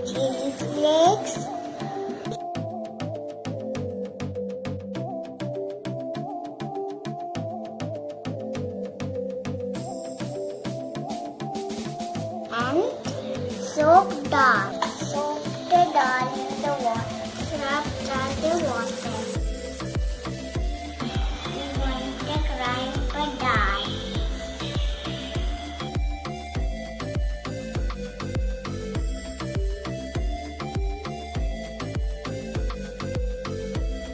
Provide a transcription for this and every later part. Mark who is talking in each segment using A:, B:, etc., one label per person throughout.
A: Chili flakes, and soak dal. Soak the dal in the water. Rub the water. We want to grind the dal.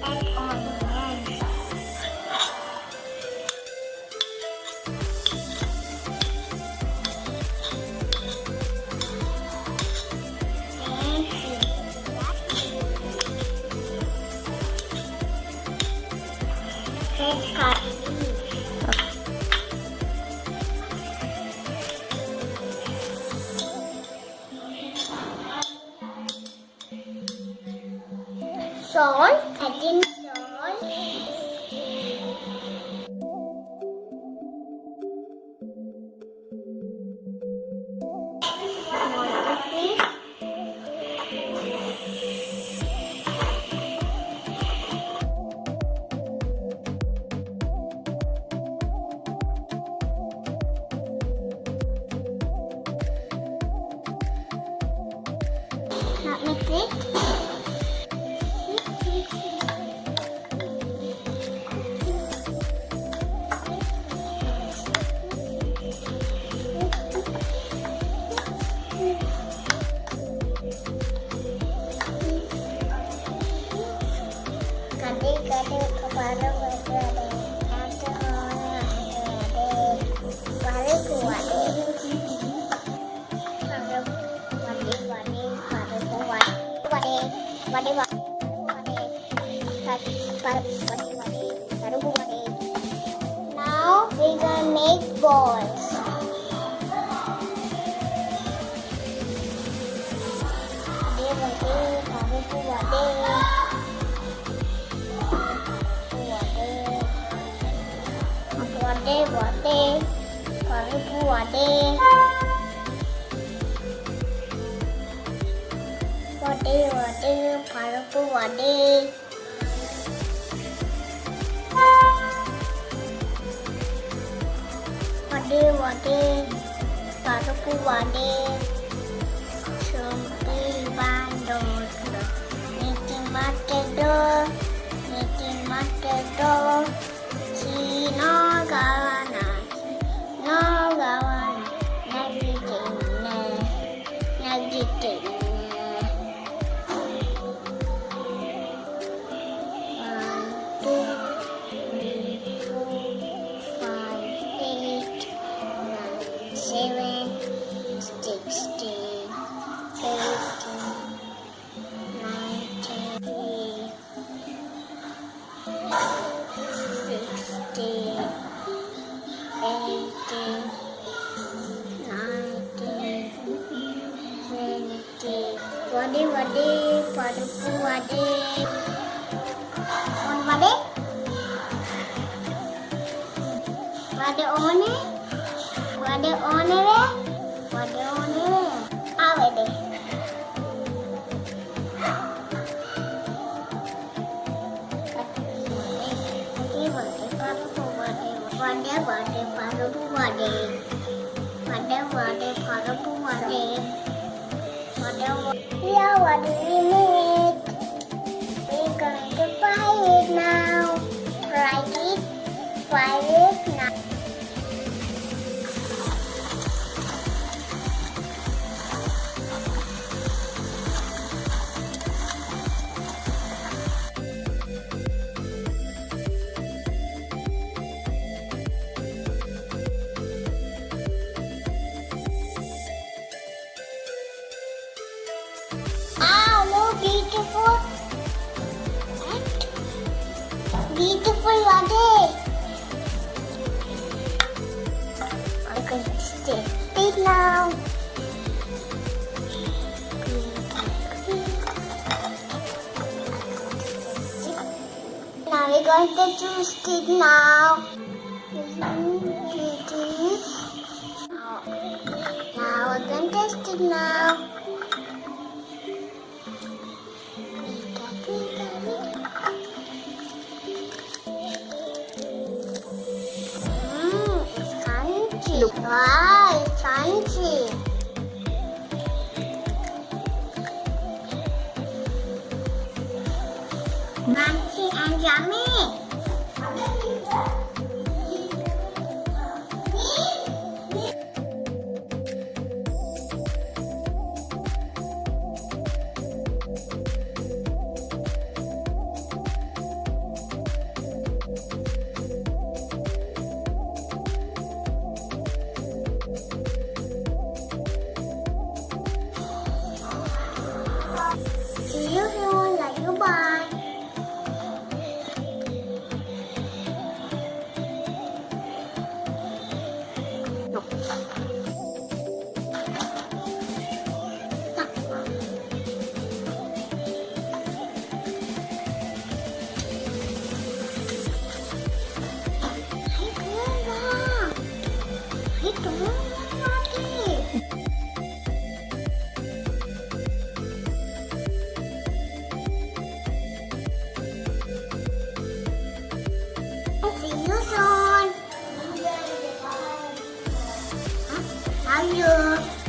A: Add onions. Red curry leaf. Salt, adding salt. Tomato paste. Now mix it. Kadang-kadang kepala berada, ada orang Parippu ada, Now we gonna make balls. Parippu Sampai bandot, niti matado, Cina gawana, nagitin. 1, 2, 3, 4, 5, 8, 9, 7, 16, 18, 19, 16, 18, 19, 20. Wade, Parippu wade. On wade? Wade one ve? Wade. Yeah, what do we make? We're going to fry it now. Fry it now. Beautiful. Beautiful wade. going to choose it now. It is. Now we're going to test it now. It's crunchy.
B: Look.
A: Wow, it's crunchy. Crunchy and yummy. See you soon. Love you. Bye.
B: Look.
A: See you soon. Love you.